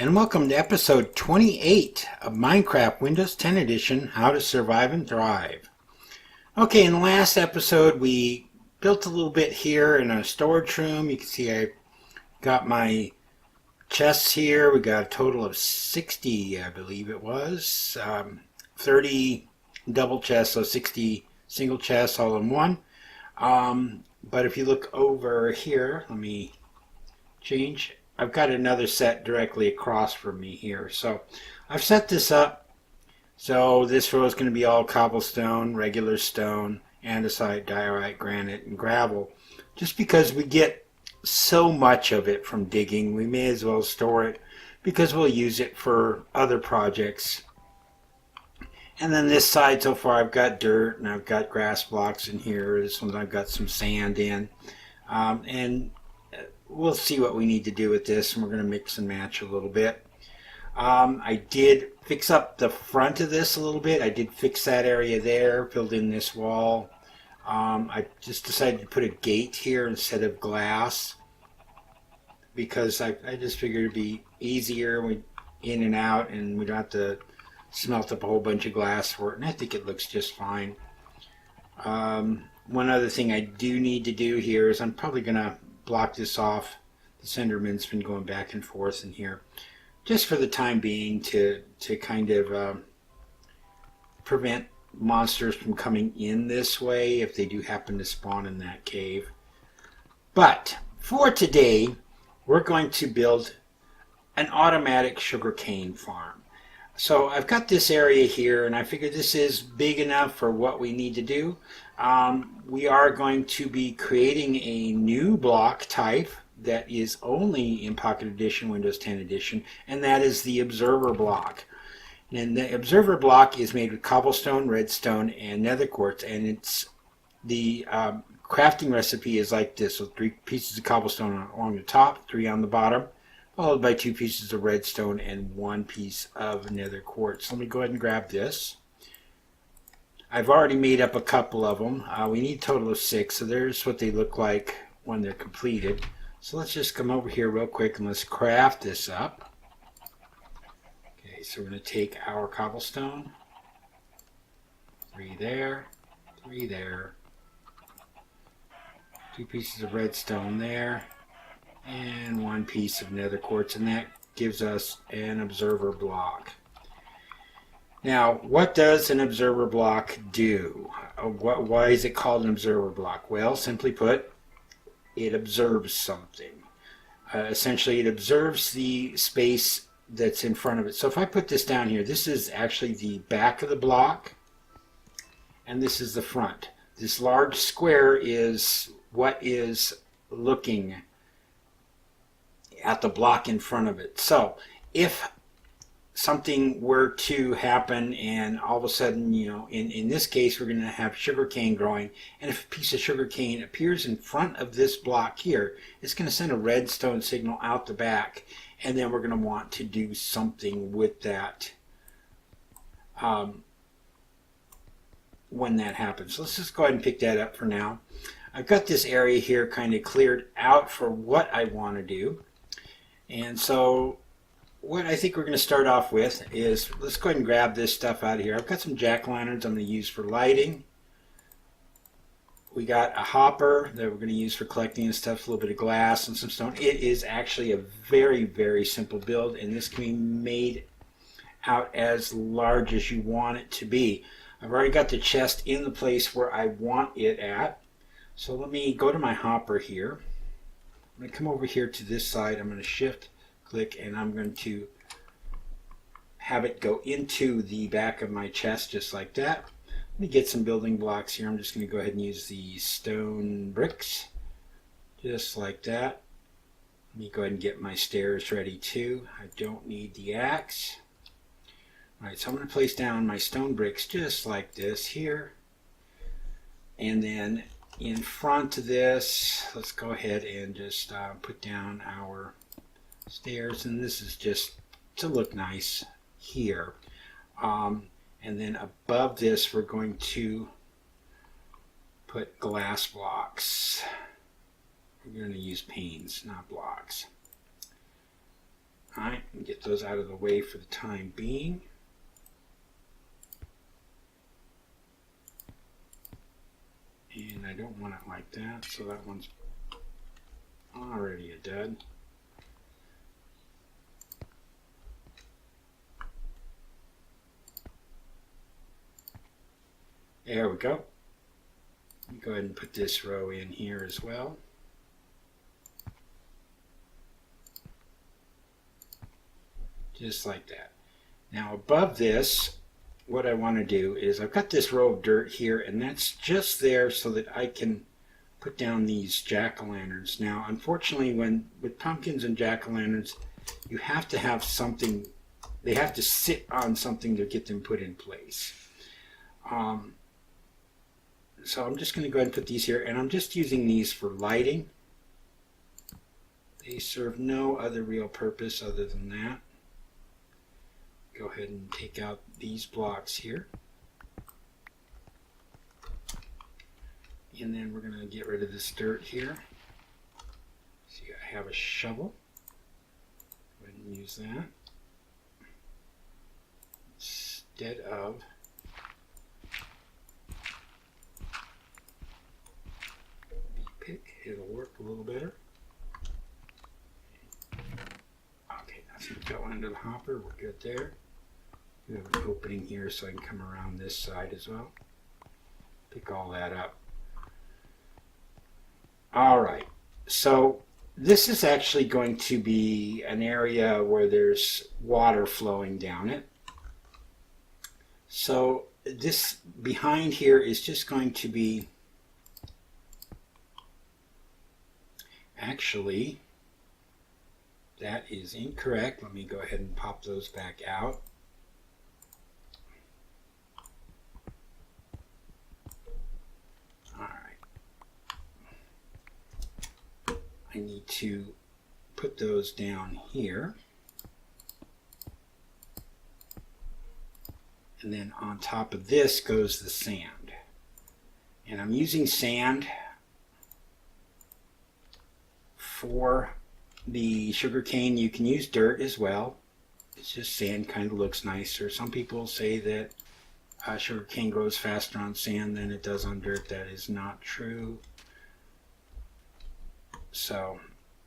and welcome to episode 28 of Minecraft Windows 10 Edition, How to Survive and Thrive. Okay, in the last episode we built a little bit here in a storage room. You can see I got my chests here. We got a total of 60, I believe it was. 30 double chests, so 60 single chests all in one. But if you look over here, let me change. I've got another set directly across from me here. So I've set this up. So this row is going to be all cobblestone, regular stone, andesite, diorite, granite, and gravel. Just because we get so much of it from digging, we may as well store it because we'll use it for other projects. And then this side, so far I've got dirt and I've got grass blocks in here. This one I've got some sand in. And we'll see what we need to do with this, and we're going to mix and match a little bit. I did fix up the front of this a little bit. I did fix that area there, filled in this wall. I just decided to put a gate here instead of glass because I just figured it'd be easier in and out, and we don't have to smelt up a whole bunch of glass for it, and I think it looks just fine. One other thing I do need to do here is I'm probably going to block this off. The Enderman's been going back and forth in here just for the time being to kind of prevent monsters from coming in this way if they do happen to spawn in that cave. But for today we're going to build an automatic sugarcane farm. So I've got this area here, and I figured this is big enough for what we need to do. We are going to be creating a new block type that is only in Pocket Edition, Windows 10 Edition, and that is the Observer block. And the Observer block is made with cobblestone, redstone, and nether quartz, and it's the crafting recipe is like this: so 3 pieces of cobblestone along the top, 3 on the bottom, followed by 2 pieces of redstone and 1 piece of nether quartz. Let me go ahead and grab this. I've already made up a couple of them. We need a total of 6, so there's what they look like when they're completed. So let's just come over here real quick and let's craft this up. Okay, so we're going to take our cobblestone, 3 there, 3 there, 2 pieces of redstone there, and 1 piece of nether quartz, and that gives us an observer block. Now, what does an observer block do? Why is it called an observer block? Well, simply put, it observes something. Essentially, it observes the space that's in front of it. So if I put this down here, this is actually the back of the block, and this is the front. This large square is what is looking at the block in front of it. So if something were to happen and all of a sudden, in this case we're going to have sugarcane growing, and if a piece of sugarcane appears in front of this block here, it's going to send a redstone signal out the back, and then we're going to want to do something with that when that happens. So let's just go ahead and pick that up for now. I've got this area here kind of cleared out for what I want to do. And so what I think we're going to start off with is, let's go ahead and grab this stuff out of here. I've got some jack-o'-lanterns I'm going to use for lighting. We got a hopper that we're going to use for collecting and stuff, a little bit of glass and some stone. It is actually a very, very simple build, and this can be made out as large as you want it to be. I've already got the chest in the place where I want it at. So let me go to my hopper here. I'm going to come over here to this side. I'm going to shift click, and I'm going to have it go into the back of my chest just like that. Let me get some building blocks here. I'm just going to go ahead and use the stone bricks just like that. Let me go ahead and get my stairs ready too. I don't need the axe. Alright, so I'm going to place down my stone bricks just like this here, and then in front of this, let's go ahead and just put down our stairs, and this is just to look nice here. And then above this, we're going to put glass blocks. We're going to use panes, not blocks. Alright, get those out of the way for the time being. And I don't want it like that, so that one's already a dud. There we go. Go ahead and put this row in here as well. Just like that. Now above this, what I want to do is I've got this row of dirt here, and that's just there so that I can put down these jack-o'-lanterns. Now unfortunately, with pumpkins and jack-o'-lanterns, you have to have something, they have to sit on something to get them put in place. So I'm just going to go ahead and put these here, and I'm just using these for lighting. They serve no other real purpose other than that. Go ahead and take out these blocks here. And then we're going to get rid of this dirt here. See, I have a shovel. Go ahead and use that. Instead of it'll work a little better. Okay, that's going into the hopper. We're good there. We have an opening here so I can come around this side as well. Pick all that up. Alright, so this is actually going to be an area where there's water flowing down it. So this behind here is just going to be, actually, that is incorrect. Let me go ahead and pop those back out. All right. I need to put those down here. And then on top of this goes the sand. And I'm using sand for the sugarcane. You can use dirt as well. It's just sand kind of looks nicer. Some people say that sugarcane grows faster on sand than it does on dirt. That is not true. So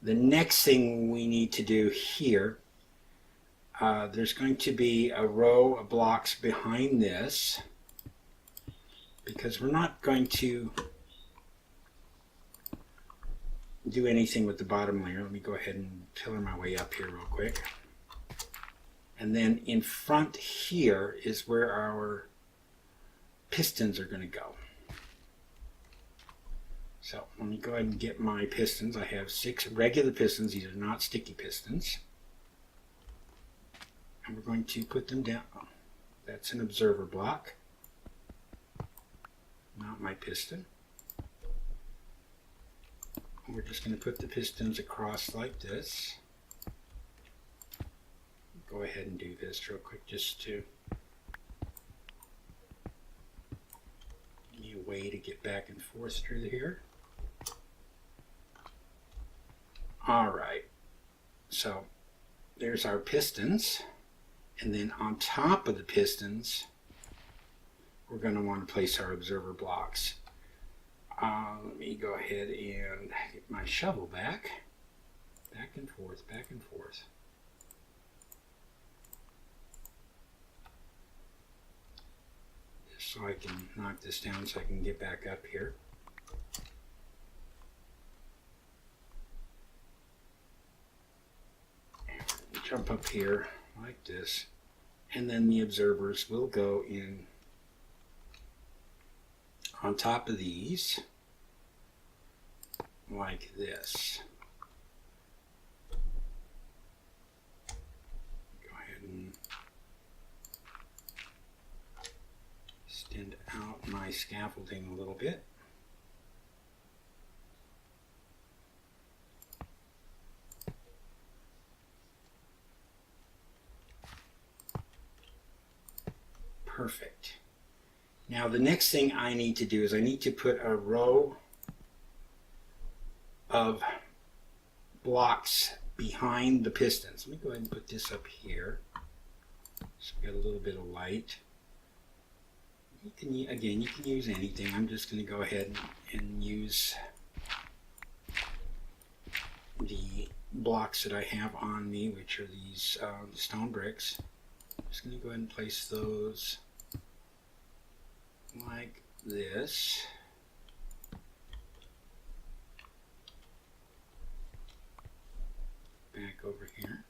the next thing we need to do here, there's going to be a row of blocks behind this, because we're not going to do anything with the bottom layer. Let me go ahead and pillar my way up here real quick. And then in front here is where our pistons are going to go. So let me go ahead and get my pistons. I have 6 regular pistons. These are not sticky pistons. And we're going to put them down. Oh, that's an observer block, not my piston. We're just going to put the pistons across like this. Go ahead and do this real quick just to give me a way to get back and forth through here. Alright, so there's our pistons, and then on top of the pistons we're going to want to place our observer blocks. Let me go ahead and get my shovel back and forth, back and forth. Just so I can knock this down so I can get back up here. And jump up here like this, and then the observers will go in on top of these like this. Go ahead and extend out my scaffolding a little bit. Perfect. Now the next thing I need to do is I need to put a row of blocks behind the pistons. Let me go ahead and put this up here. So we got a little bit of light. You can use anything. I'm just going to go ahead and use the blocks that I have on me, which are these stone bricks. I'm just going to go ahead and place those like this. Back over here.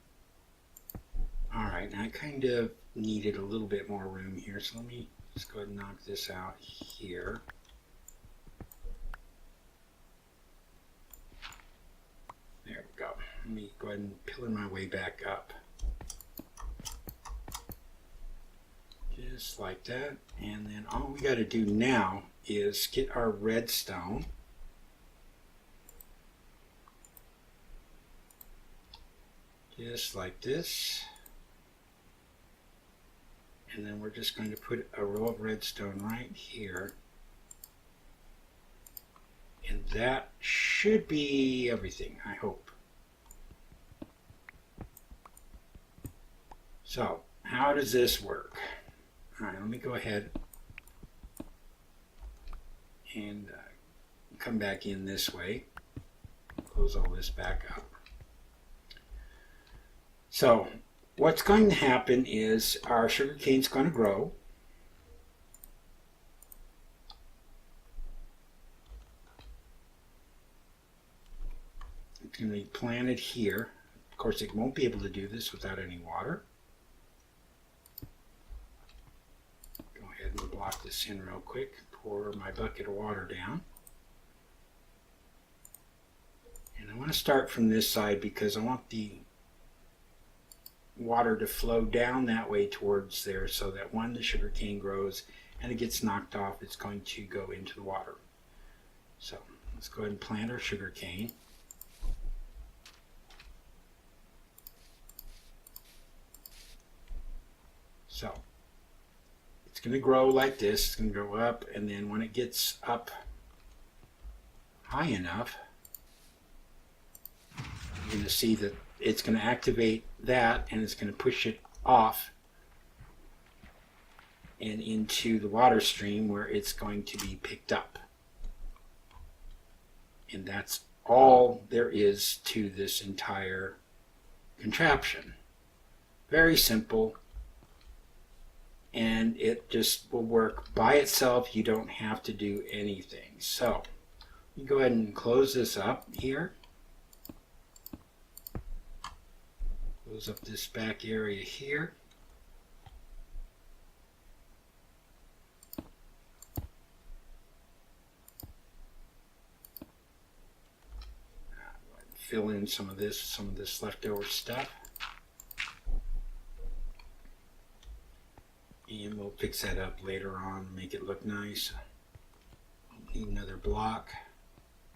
Alright, now I kind of needed a little bit more room here, so let me just go ahead and knock this out here. There we go. Let me go ahead and pillar my way back up. Just like that. And then all we got to do now is get our redstone. Just like this. And then we're just going to put a row of redstone right here. And that should be everything, I hope. So, how does this work? Alright, let me go ahead and come back in this way. Close all this back up. So, what's going to happen is our sugarcane is going to grow. It's going to be planted here. Of course, it won't be able to do this without any water. Go ahead and block this in real quick. Pour my bucket of water down. And I want to start from this side because I want the water to flow down that way towards there, so that when the sugarcane grows and it gets knocked off, it's going to go into the water. So let's go ahead and plant our sugarcane. So it's going to grow like this. It's going to go up, and then when it gets up high enough, you're going to see that it's going to activate that, and it's going to push it off and into the water stream where it's going to be picked up. And that's all there is to this entire contraption. Very simple, and it just will work by itself. You don't have to do anything. So you go ahead and close this up here. Close up this back area here. Fill in some of this leftover stuff. And we'll fix that up later on, make it look nice. Need another block.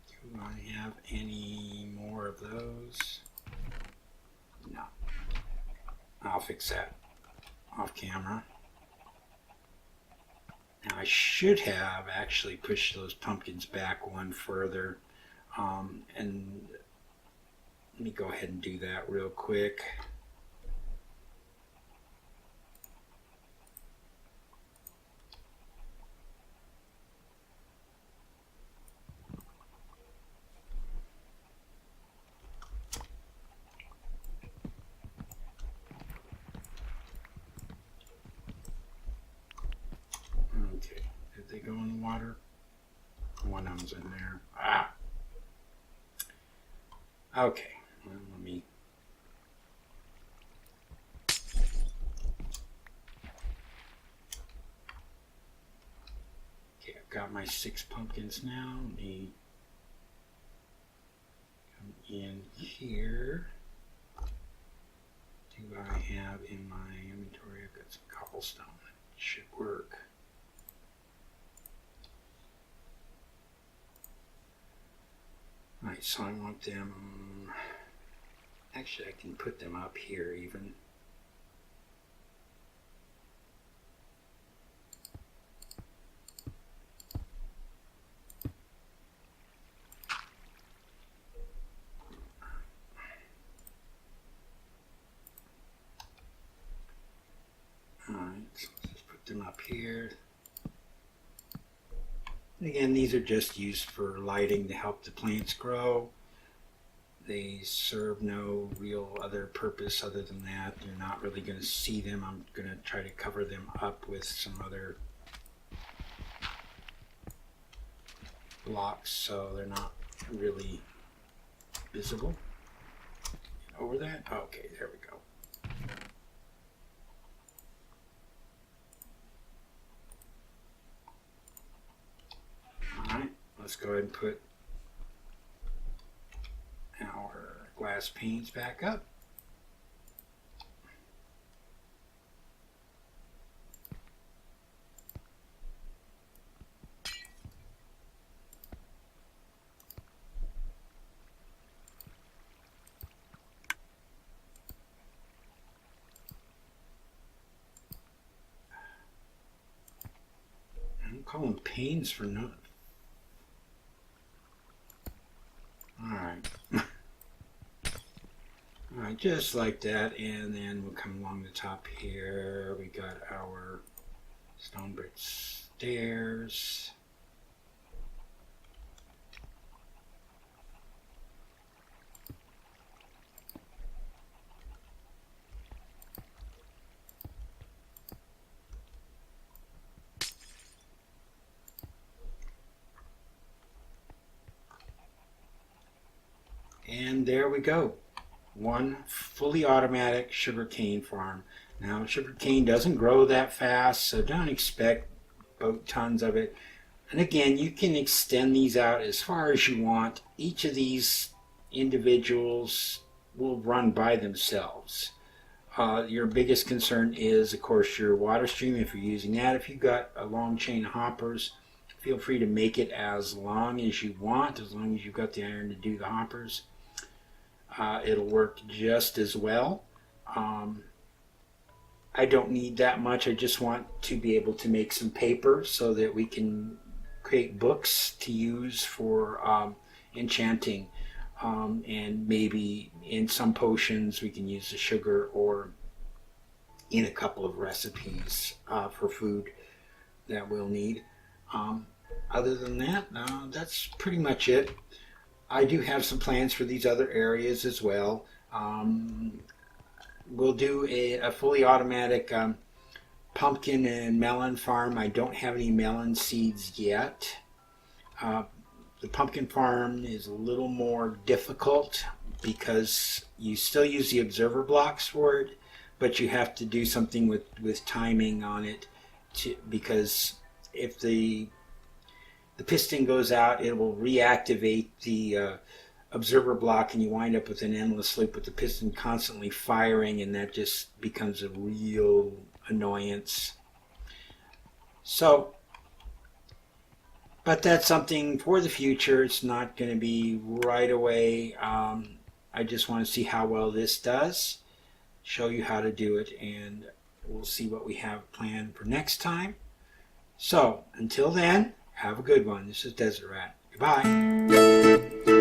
Do I have any more of those? No. I'll fix that off camera. Now I should have actually pushed those pumpkins back one further, and let me go ahead and do that real quick. Okay, did they go in the water? One of them's in there. Ah! Okay, well, let me... Okay, I've got my 6 pumpkins now. Let me come in here. Do I have in my inventory? I've got some cobblestone. That should work. Alright, so I want them... Actually, I can put them up here even. them up here. And again, these are just used for lighting to help the plants grow. They serve no real other purpose other than that. You're not really going to see them. I'm going to try to cover them up with some other blocks so they're not really visible. Over that? Okay, there we go. Alright, let's go ahead and put our glass panes back up. I don't call them panes for nothing. Alright. Alright, just like that, and then we'll come along the top here. We got our stone brick stairs. And there we go. One fully automatic sugarcane farm. Now, sugarcane doesn't grow that fast, so don't expect boat tons of it. And again, you can extend these out as far as you want. Each of these individuals will run by themselves. Your biggest concern is, of course, your water stream. If you're using that, if you've got a long chain of hoppers, feel free to make it as long as you want, as long as you've got the iron to do the hoppers. It'll work just as well. I don't need that much. I just want to be able to make some paper so that we can create books to use for enchanting. And maybe in some potions we can use the sugar, or in a couple of recipes for food that we'll need. Other than that, that's pretty much it. I do have some plans for these other areas as well. We'll do a fully automatic pumpkin and melon farm. I don't have any melon seeds yet. The pumpkin farm is a little more difficult because you still use the observer blocks for it, but you have to do something with timing on it because if the piston goes out, it will reactivate the observer block, and you wind up with an endless loop with the piston constantly firing, and that just becomes a real annoyance. So, but that's something for the future. It's not going to be right away. I just want to see how well this does, show you how to do it, and we'll see what we have planned for next time. So, until then, have a good one. This is Desert Rat. Goodbye.